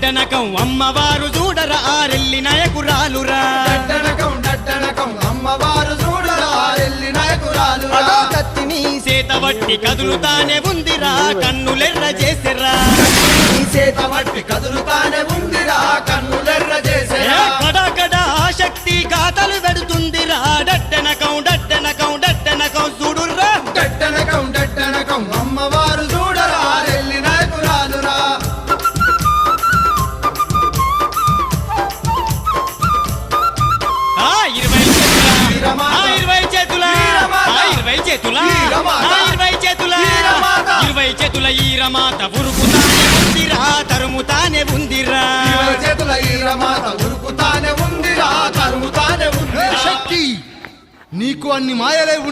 డడ్డనకం అమ్మవారు చూడరా ఆరెల్లి నాయకురాలురా డడ్డనకం అమ్మవారు చూడరా ఆరెల్లి నాయకురాలురా కత్తిని సేతవట్టి కదులుతానే ఉందిరా కన్నులెర్ర చేసిరా సేతవట్టి కదులుతానే ఉందిరా కన్నులెర్ర చేసిరా కడ శక్తి గాథలు పెడుతుందిరా డడ్డనకం చూడుర్రా డడ్డనకం అమ్మవారు చూడరా ఆరెల్లి నాయకురాలురా 20 చేతుల ఈరమాత ఉరుకుతానే ఉందిరా తరుముతానే ఉందిరా ఈరమాత ఉరుకుతానే ఉందిరా తరుముతానే ఉందిరా శక్తి నీకు అన్ని మాయలే